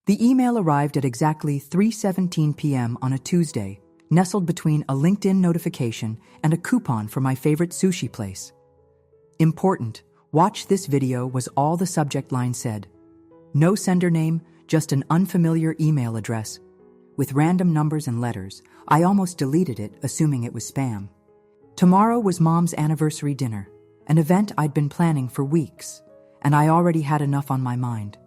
The email arrived at exactly 3:17 p.m. on a Tuesday, nestled between a LinkedIn notification and a coupon for my favorite sushi place. Important, watch this video was all the subject line said. No sender name, just an unfamiliar email address. With random numbers and letters, I almost deleted it, assuming it was spam. Tomorrow was Mom's anniversary dinner, an event I'd been planning for weeks, and I already had enough on my mind.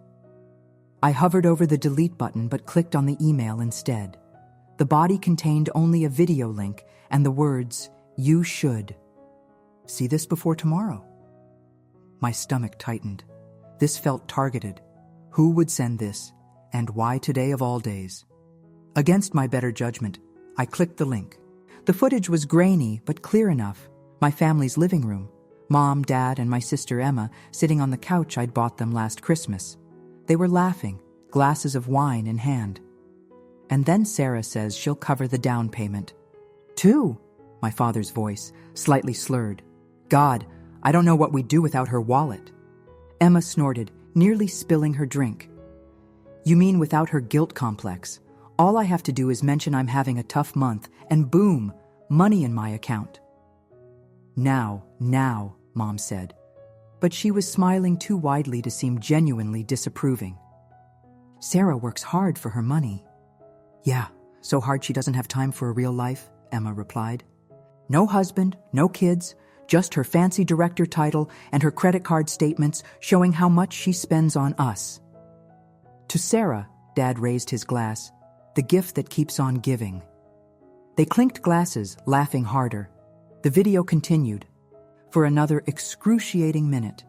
I hovered over the delete button but clicked on the email instead. The body contained only a video link and the words, "You should see this before tomorrow." My stomach tightened. This felt targeted. Who would send this, and why today of all days? Against my better judgment, I clicked the link. The footage was grainy but clear enough. My family's living room. Mom, Dad, and my sister Emma sitting on the couch I'd bought them last Christmas. They were laughing, glasses of wine in hand. And then Sarah says she'll cover the down payment. "Two," my father's voice, slightly slurred. "God, I don't know what we'd do without her wallet." Emma snorted, nearly spilling her drink. "You mean without her guilt complex? All I have to do is mention I'm having a tough month, and boom, money in my account." Now, Mom said. But she was smiling too widely to seem genuinely disapproving. "Sarah works hard for her money." "Yeah, so hard she doesn't have time for a real life," Emma replied. "No husband, no kids, just her fancy director title and her credit card statements showing how much she spends on us." To Sarah, Dad raised his glass, the gift that keeps on giving. They clinked glasses, laughing harder. The video continued. For another excruciating minute.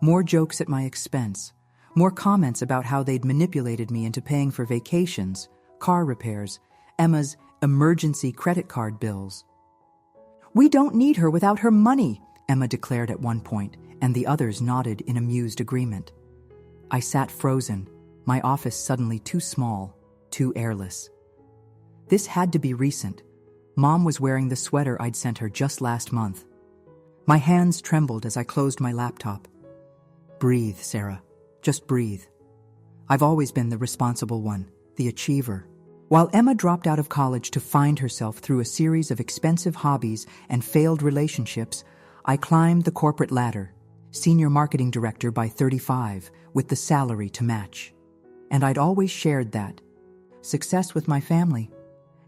More jokes at my expense. More comments about how they'd manipulated me into paying for vacations, car repairs, Emma's emergency credit card bills. "We don't need her without her money," Emma declared at one point, and the others nodded in amused agreement. I sat frozen, my office suddenly too small, too airless. This had to be recent. Mom was wearing the sweater I'd sent her just last month. My hands trembled as I closed my laptop. "Breathe, Sarah. Just breathe. I've always been the responsible one, the achiever." While Emma dropped out of college to find herself through a series of expensive hobbies and failed relationships, I climbed the corporate ladder, senior marketing director by 35, with the salary to match. And I'd always shared that. Success with my family.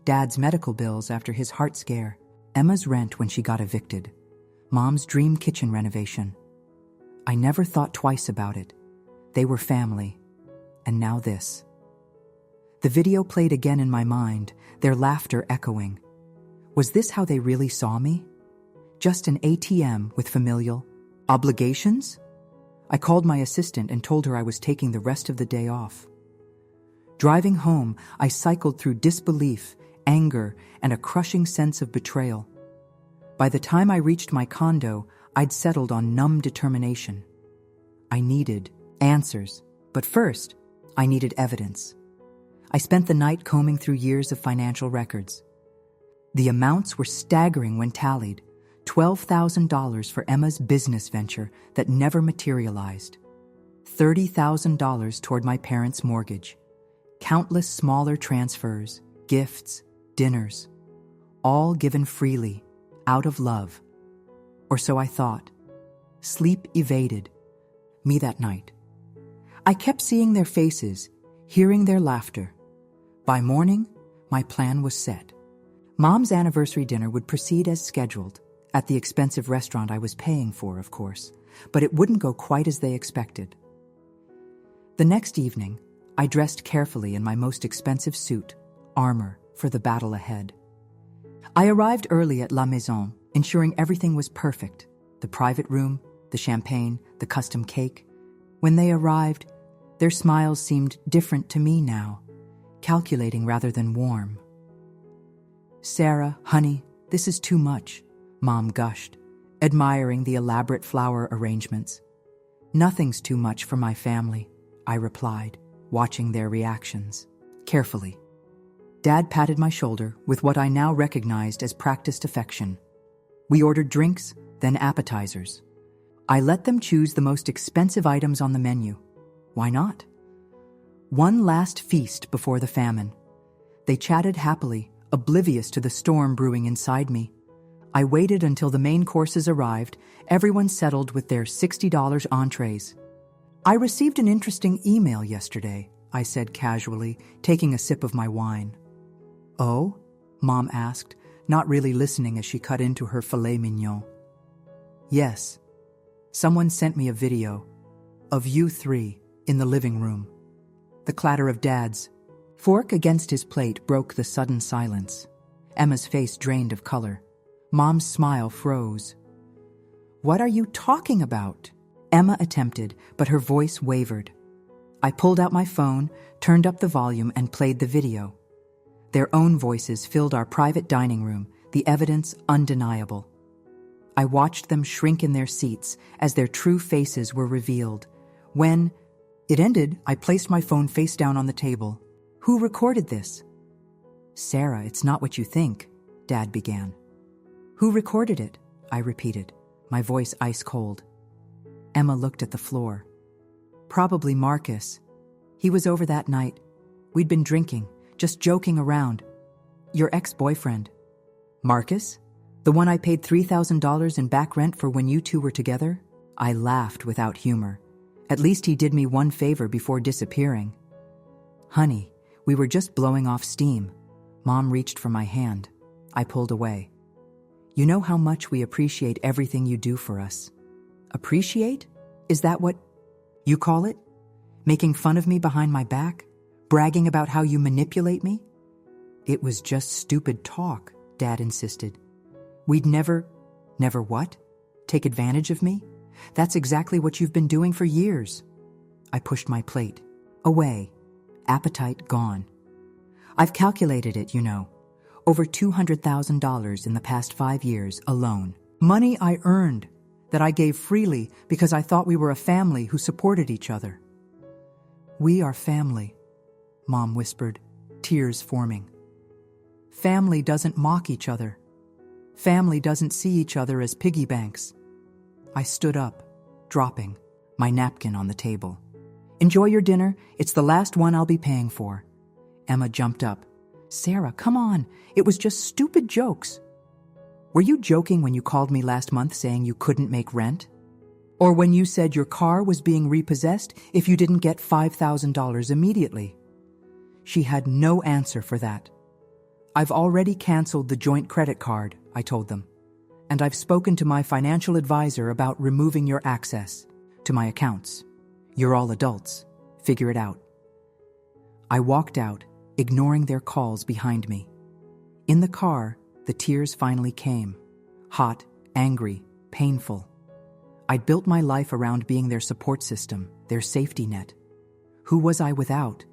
Dad's medical bills after his heart scare. Emma's rent when she got evicted. Mom's dream kitchen renovation. I never thought twice about it. They were family. And now this. The video played again in my mind, their laughter echoing. Was this how they really saw me? Just an ATM with familial obligations? I called my assistant and told her I was taking the rest of the day off. Driving home, I cycled through disbelief, anger, and a crushing sense of betrayal. By the time I reached my condo, I'd settled on numb determination. I needed answers, but first, I needed evidence. I spent the night combing through years of financial records. The amounts were staggering when tallied. $12,000 for Emma's business venture that never materialized. $30,000 toward my parents' mortgage. Countless smaller transfers, gifts, dinners, all given freely, out of love. Or so I thought. Sleep evaded me that night. I kept seeing their faces, hearing their laughter. By morning, my plan was set. Mom's anniversary dinner would proceed as scheduled, at the expensive restaurant I was paying for, of course, but it wouldn't go quite as they expected. The next evening, I dressed carefully in my most expensive suit, armor, for the battle ahead. I arrived early at La Maison, ensuring everything was perfect. The private room, the champagne, the custom cake. When they arrived, their smiles seemed different to me now, calculating rather than warm. "Sarah, honey, this is too much," Mom gushed, admiring the elaborate flower arrangements. "Nothing's too much for my family," I replied, watching their reactions carefully. Dad patted my shoulder with what I now recognized as practiced affection. We ordered drinks, then appetizers. I let them choose the most expensive items on the menu. Why not? One last feast before the famine. They chatted happily, oblivious to the storm brewing inside me. I waited until the main courses arrived, everyone settled with their $60 entrees. I received an interesting email yesterday, I said casually, taking a sip of my wine. Oh? Mom asked, not really listening as she cut into her filet mignon. Yes. Someone sent me a video of you three in the living room. The clatter of Dad's fork against his plate broke the sudden silence. Emma's face drained of color. Mom's smile froze. What are you talking about? Emma attempted, but her voice wavered. I pulled out my phone, turned up the volume, and played the video. Their own voices filled our private dining room, the evidence undeniable. I watched them shrink in their seats as their true faces were revealed. When it ended, I placed my phone face down on the table. Who recorded this? Sarah, it's not what you think, Dad began. Who recorded it? I repeated, my voice ice cold. Emma looked at the floor. Probably Marcus. He was over that night. We'd been drinking, just joking around. Your ex-boyfriend. Marcus? The one I paid $3,000 in back rent for when you two were together? I laughed without humor. At least he did me one favor before disappearing. Honey, we were just blowing off steam. Mom reached for my hand. I pulled away. You know how much we appreciate everything you do for us. Appreciate? Is that what you call it? Making fun of me behind my back? Bragging about how you manipulate me? It was just stupid talk, Dad insisted. We'd never what? Take advantage of me? That's exactly what you've been doing for years. I pushed my plate. Away. Appetite gone. I've calculated it, you know. Over $200,000 in the past 5 years alone. Money I earned, that I gave freely because I thought we were a family who supported each other. We are family, Mom whispered, tears forming. Family doesn't mock each other. Family doesn't see each other as piggy banks. I stood up, dropping my napkin on the table. Enjoy your dinner. It's the last one I'll be paying for. Emma jumped up. Sarah, come on. It was just stupid jokes. Were you joking when you called me last month saying you couldn't make rent? Or when you said your car was being repossessed if you didn't get $5,000 immediately? She had no answer for that. I've already canceled the joint credit card, I told them. And I've spoken to my financial advisor about removing your access to my accounts. You're all adults. Figure it out. I walked out, ignoring their calls behind me. In the car, the tears finally came. Hot, angry, painful. I'd built my life around being their support system, their safety net. Who was I without?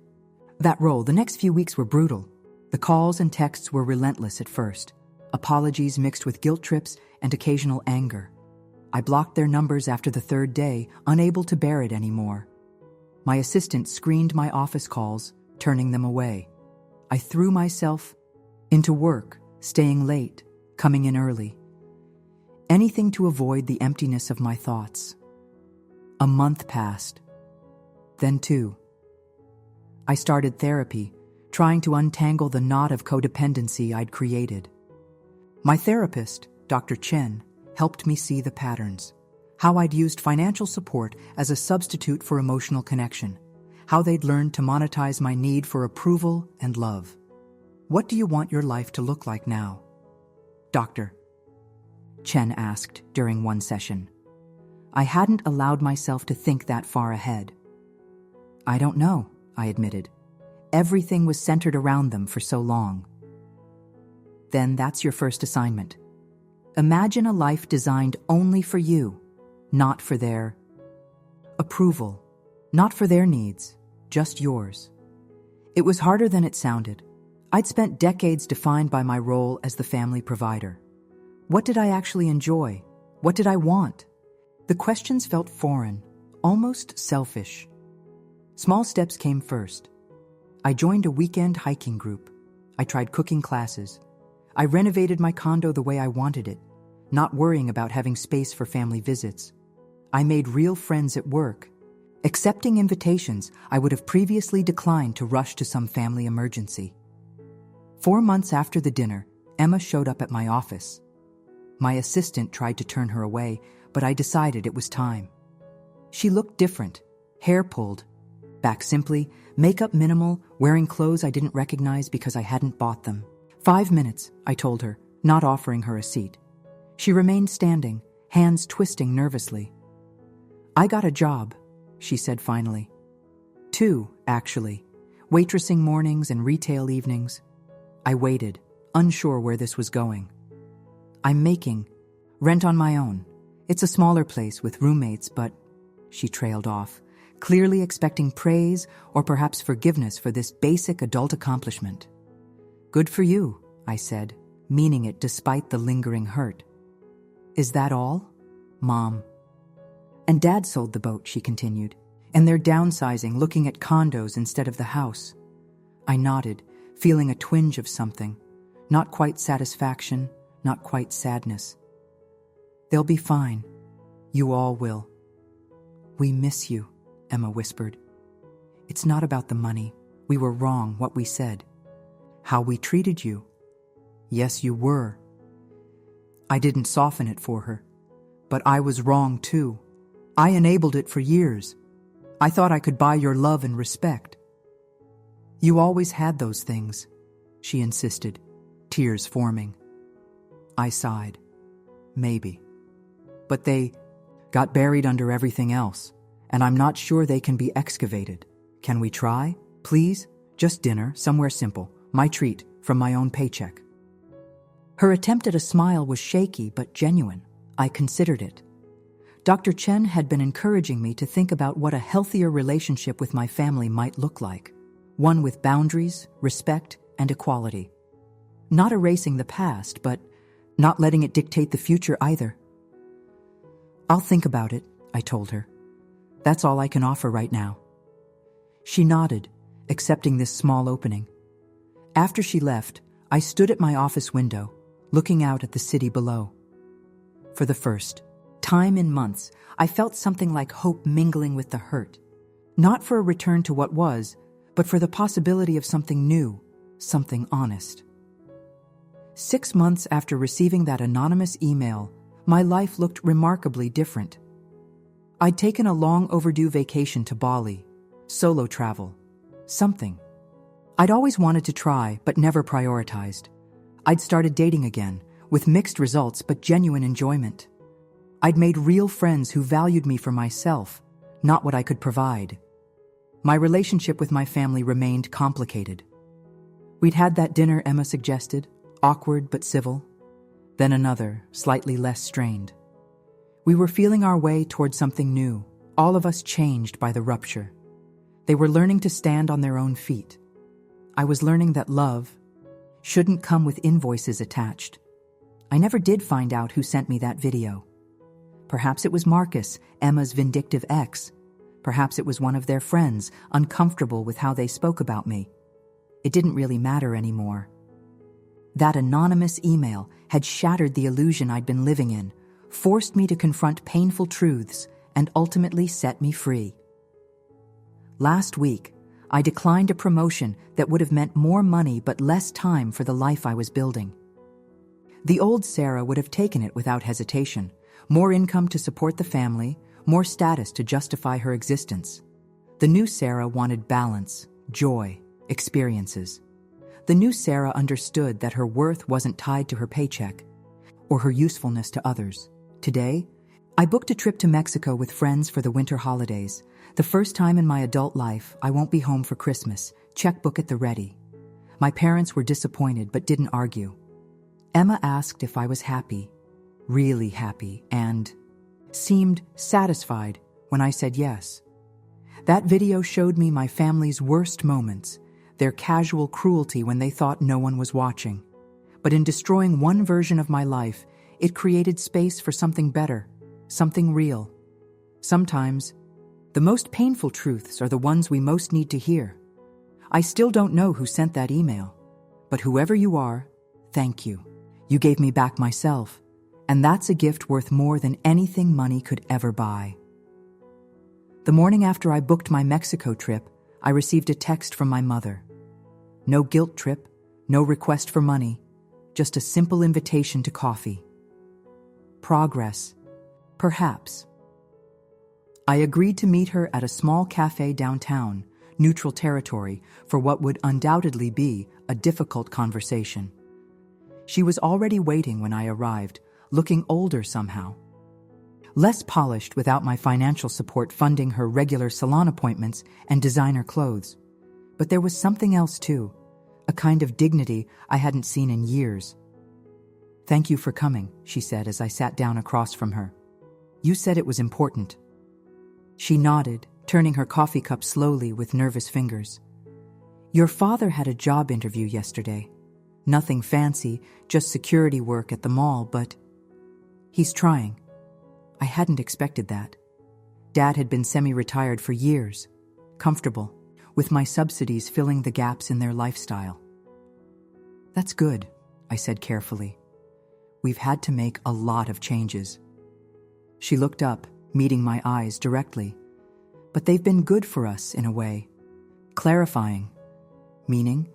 That role, the next few weeks were brutal. The calls and texts were relentless at first. Apologies mixed with guilt trips and occasional anger. I blocked their numbers after the third day, unable to bear it anymore. My assistant screened my office calls, turning them away. I threw myself into work, staying late, coming in early. Anything to avoid the emptiness of my thoughts. A month passed. Then 2. I started therapy, trying to untangle the knot of codependency I'd created. My therapist, Dr. Chen, helped me see the patterns. How I'd used financial support as a substitute for emotional connection. How they'd learned to monetize my need for approval and love. What do you want your life to look like now? Doctor, Chen asked during one session. I hadn't allowed myself to think that far ahead. I don't know, I admitted. Everything was centered around them for so long. Then that's your first assignment. Imagine a life designed only for you, not for their approval, not for their needs, just yours. It was harder than it sounded. I'd spent decades defined by my role as the family provider. What did I actually enjoy? What did I want? The questions felt foreign, almost selfish. Small steps came first. I joined a weekend hiking group. I tried cooking classes. I renovated my condo the way I wanted it, not worrying about having space for family visits. I made real friends at work. Accepting invitations I would have previously declined to rush to some family emergency. 4 months after the dinner, Emma showed up at my office. My assistant tried to turn her away, but I decided it was time. She looked different, hair pulled, back simply, makeup minimal, wearing clothes I didn't recognize because I hadn't bought them. 5 minutes, I told her, not offering her a seat. She remained standing, hands twisting nervously. I got a job, she said finally. 2, actually, waitressing mornings and retail evenings. I waited, unsure where this was going. I'm making rent on my own. It's a smaller place with roommates, but she trailed off, clearly expecting praise or perhaps forgiveness for this basic adult accomplishment. Good for you, I said, meaning it despite the lingering hurt. Is that all? Mom. And Dad sold the boat, she continued, and they're downsizing, looking at condos instead of the house. I nodded, feeling a twinge of something, not quite satisfaction, not quite sadness. They'll be fine. You all will. We miss you, Emma whispered. It's not about the money. We were wrong, what we said. How we treated you. Yes, you were. I didn't soften it for her. But I was wrong too. I enabled it for years. I thought I could buy your love and respect. You always had those things, she insisted, tears forming. I sighed. Maybe. But they got buried under everything else, and I'm not sure they can be excavated. Can we try? Please? Just dinner, somewhere simple. My treat, from my own paycheck. Her attempt at a smile was shaky but genuine. I considered it. Dr. Chen had been encouraging me to think about what a healthier relationship with my family might look like. One with boundaries, respect, and equality. Not erasing the past, but not letting it dictate the future either. I'll think about it, I told her. That's all I can offer right now. She nodded, accepting this small opening. After she left, I stood at my office window, looking out at the city below. For the first time in months, I felt something like hope mingling with the hurt. Not for a return to what was, but for the possibility of something new, something honest. 6 months after receiving that anonymous email, my life looked remarkably different. I'd taken a long overdue vacation to Bali, solo travel, something. I'd always wanted to try, but never prioritized. I'd started dating again, with mixed results but genuine enjoyment. I'd made real friends who valued me for myself, not what I could provide. My relationship with my family remained complicated. We'd had that dinner Emma suggested, awkward but civil. Then another, slightly less strained. We were feeling our way toward something new, all of us changed by the rupture. They were learning to stand on their own feet. I was learning that love shouldn't come with invoices attached. I never did find out who sent me that video. Perhaps it was Marcus, Emma's vindictive ex. Perhaps it was one of their friends, uncomfortable with how they spoke about me. It didn't really matter anymore. That anonymous email had shattered the illusion I'd been living in, forced me to confront painful truths, and ultimately set me free. Last week, I declined a promotion that would have meant more money but less time for the life I was building. The old Sarah would have taken it without hesitation. More income to support the family, more status to justify her existence. The new Sarah wanted balance, joy, experiences. The new Sarah understood that her worth wasn't tied to her paycheck or her usefulness to others. Today, I booked a trip to Mexico with friends for the winter holidays. The first time in my adult life, I won't be home for Christmas. Checkbook at the ready. My parents were disappointed but didn't argue. Emma asked if I was happy, really happy, and seemed satisfied when I said yes. That video showed me my family's worst moments, their casual cruelty when they thought no one was watching. But in destroying one version of my life, it created space for something better, something real. Sometimes, the most painful truths are the ones we most need to hear. I still don't know who sent that email, but whoever you are, thank you. You gave me back myself. And that's a gift worth more than anything money could ever buy. The morning after I booked my Mexico trip, I received a text from my mother. No guilt trip, no request for money, just a simple invitation to coffee. Progress. Perhaps. I agreed to meet her at a small cafe downtown, neutral territory, for what would undoubtedly be a difficult conversation. She was already waiting when I arrived, looking older somehow. Less polished without my financial support funding her regular salon appointments and designer clothes. But there was something else too, a kind of dignity I hadn't seen in years. "Thank you for coming," she said as I sat down across from her. "You said it was important." She nodded, turning her coffee cup slowly with nervous fingers. "Your father had a job interview yesterday. Nothing fancy, just security work at the mall, but he's trying." I hadn't expected that. Dad had been semi-retired for years, comfortable, with my subsidies filling the gaps in their lifestyle. "That's good," I said carefully. "We've had to make a lot of changes." She looked up, meeting my eyes directly. "But they've been good for us in a way. Clarifying." "Meaning?"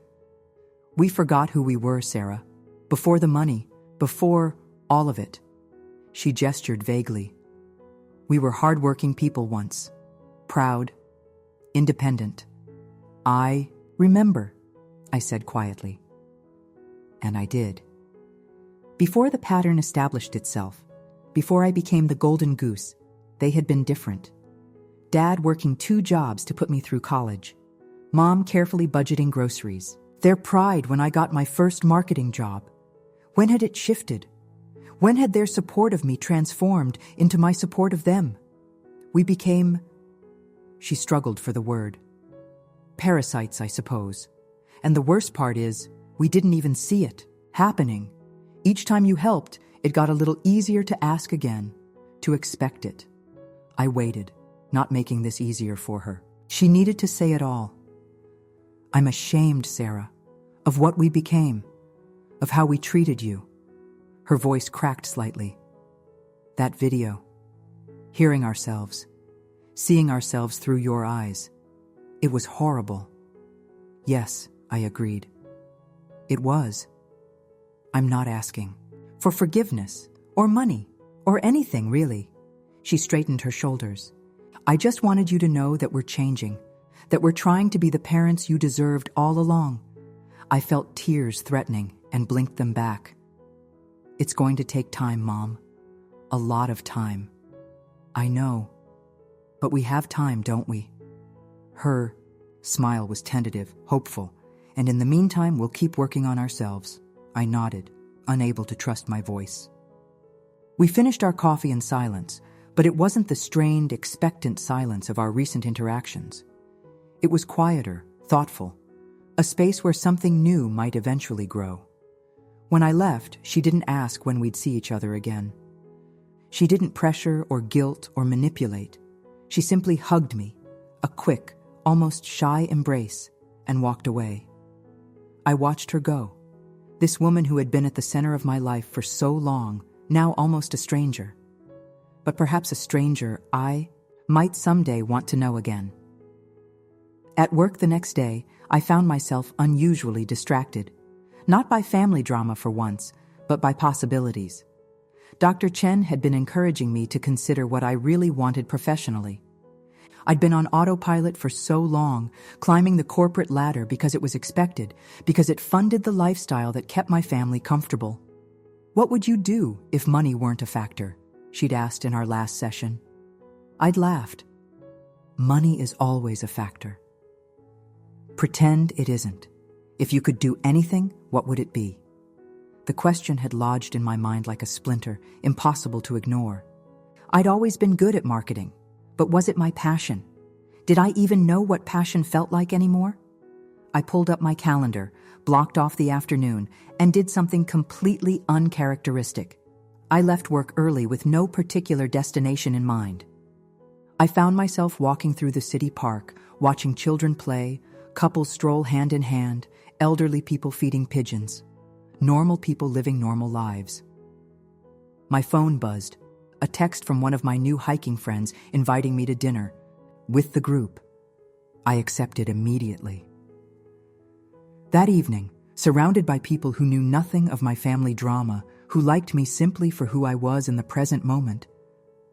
"We forgot who we were, Sarah. Before the money, before all of it." She gestured vaguely. "We were hardworking people once. Proud. Independent. I remember," I said quietly. And I did. Before the pattern established itself, before I became the golden goose, they had been different. Dad working 2 jobs to put me through college. Mom carefully budgeting groceries. Their pride when I got my first marketing job. When had it shifted? When had their support of me transformed into my support of them? We became... She struggled for the word. Parasites, I suppose. And the worst part is, we didn't even see it happening. Each time you helped, it got a little easier to ask again, to expect it. I waited, not making this easier for her. She needed to say it all. "I'm ashamed, Sarah, of what we became, of how we treated you." Her voice cracked slightly. "That video. Hearing ourselves. Seeing ourselves through your eyes. It was horrible." "Yes," I agreed. "It was. I'm not asking for forgiveness or money or anything, really." She straightened her shoulders. "I just wanted you to know that we're changing, that we're trying to be the parents you deserved all along." I felt tears threatening and blinked them back. "It's going to take time, Mom. A lot of time." "I know. But we have time, don't we?" Her smile was tentative, hopeful. "And in the meantime, we'll keep working on ourselves." I nodded, unable to trust my voice. We finished our coffee in silence, but it wasn't the strained, expectant silence of our recent interactions. It was quieter, thoughtful, a space where something new might eventually grow. When I left, she didn't ask when we'd see each other again. She didn't pressure or guilt or manipulate. She simply hugged me, a quick, almost shy embrace, and walked away. I watched her go. This woman who had been at the center of my life for so long, now almost a stranger. But perhaps a stranger I might someday want to know again. At work the next day, I found myself unusually distracted. Not by family drama for once, but by possibilities. Dr. Chen had been encouraging me to consider what I really wanted professionally. I'd been on autopilot for so long, climbing the corporate ladder because it was expected, because it funded the lifestyle that kept my family comfortable. "What would you do if money weren't a factor?" she'd asked in our last session. I'd laughed. Money is always a factor. Pretend it isn't. If you could do anything, what would it be? The question had lodged in my mind like a splinter, impossible to ignore. I'd always been good at marketing, but was it my passion? Did I even know what passion felt like anymore? I pulled up my calendar, blocked off the afternoon, and did something completely uncharacteristic. I left work early with no particular destination in mind. I found myself walking through the city park, watching children play, couples stroll hand in hand, elderly people feeding pigeons. Normal people living normal lives. My phone buzzed. A text from one of my new hiking friends inviting me to dinner. with the group. I accepted immediately. That evening, surrounded by people who knew nothing of my family drama, who liked me simply for who I was in the present moment,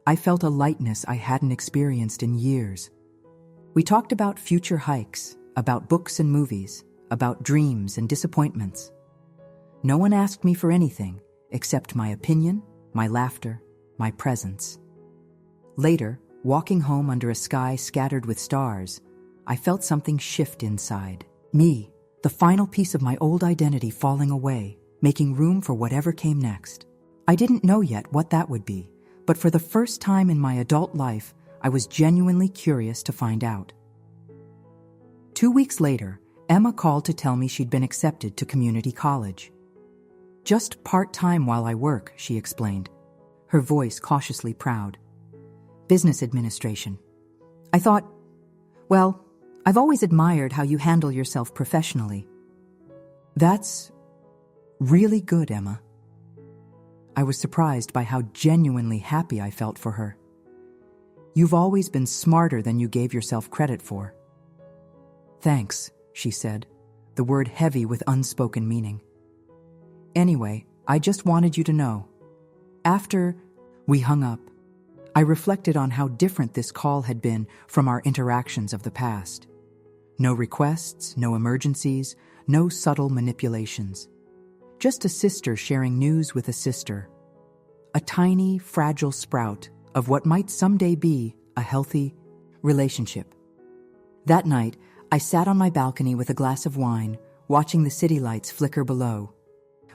I felt a lightness I hadn't experienced in years. We talked about future hikes, about books and movies, about dreams and disappointments. No one asked me for anything except my opinion, my laughter, my presence. Later, walking home under a sky scattered with stars, I felt something shift inside. Me, the final piece of my old identity falling away, making room for whatever came next. I didn't know yet what that would be, but for the first time in my adult life, I was genuinely curious to find out. 2 weeks later, Emma called to tell me she'd been accepted to community college. Just part-time while I work, she explained, her voice cautiously proud. Business administration. I thought, well, I've always admired how you handle yourself professionally. That's really good, Emma. I was surprised by how genuinely happy I felt for her. You've always been smarter than you gave yourself credit for. Thanks, she said, the word heavy with unspoken meaning. Anyway, I just wanted you to know. After we hung up, I reflected on how different this call had been from our interactions of the past. No requests, no emergencies, no subtle manipulations. Just a sister sharing news with a sister. A tiny, fragile sprout of what might someday be a healthy relationship. That night, I sat on my balcony with a glass of wine, watching the city lights flicker below.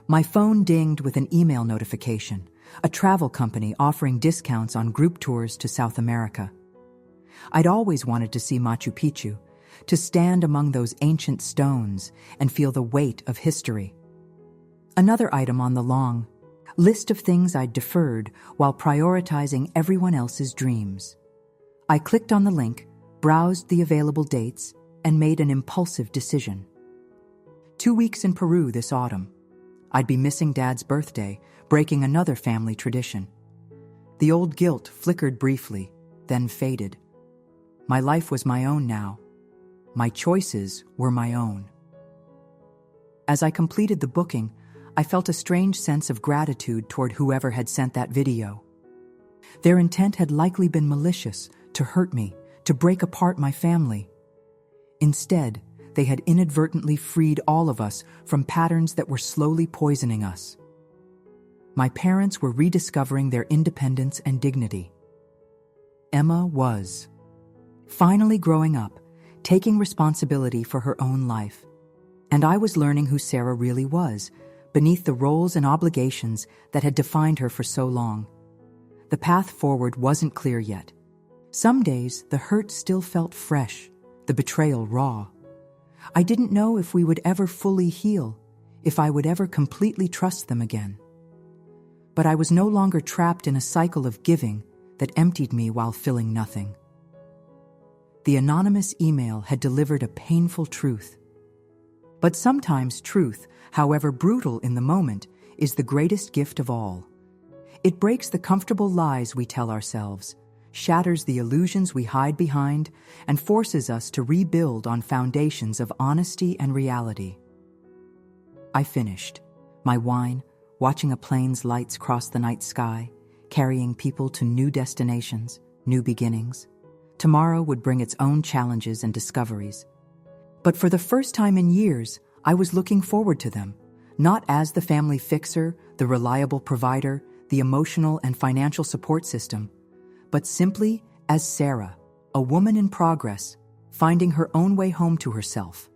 My phone dinged with an email notification, a travel company offering discounts on group tours to South America. I'd always wanted to see Machu Picchu, to stand among those ancient stones and feel the weight of history. Another item on the long list of things I'd deferred while prioritizing everyone else's dreams. I clicked on the link, browsed the available dates, and made an impulsive decision. 2 weeks in Peru this autumn. I'd be missing Dad's birthday, breaking another family tradition. The old guilt flickered briefly, then faded. My life was my own now. My choices were my own. As I completed the booking, I felt a strange sense of gratitude toward whoever had sent that video. Their intent had likely been malicious, to hurt me, to break apart my family. Instead, they had inadvertently freed all of us from patterns that were slowly poisoning us. My parents were rediscovering their independence and dignity. Emma was finally growing up, taking responsibility for her own life. And I was learning who Sarah really was, beneath the roles and obligations that had defined her for so long. The path forward wasn't clear yet. Some days, the hurt still felt fresh, the betrayal raw. I didn't know if we would ever fully heal, if I would ever completely trust them again. But I was no longer trapped in a cycle of giving that emptied me while filling nothing. The anonymous email had delivered a painful truth. But sometimes truth, however brutal in the moment, is the greatest gift of all. It breaks the comfortable lies we tell ourselves, shatters the illusions we hide behind, and forces us to rebuild on foundations of honesty and reality. I finished my wine, watching a plane's lights cross the night sky, carrying people to new destinations, new beginnings. Tomorrow would bring its own challenges and discoveries. But for the first time in years, I was looking forward to them, not as the family fixer, the reliable provider, the emotional and financial support system, but simply as Sarah, a woman in progress, finding her own way home to herself.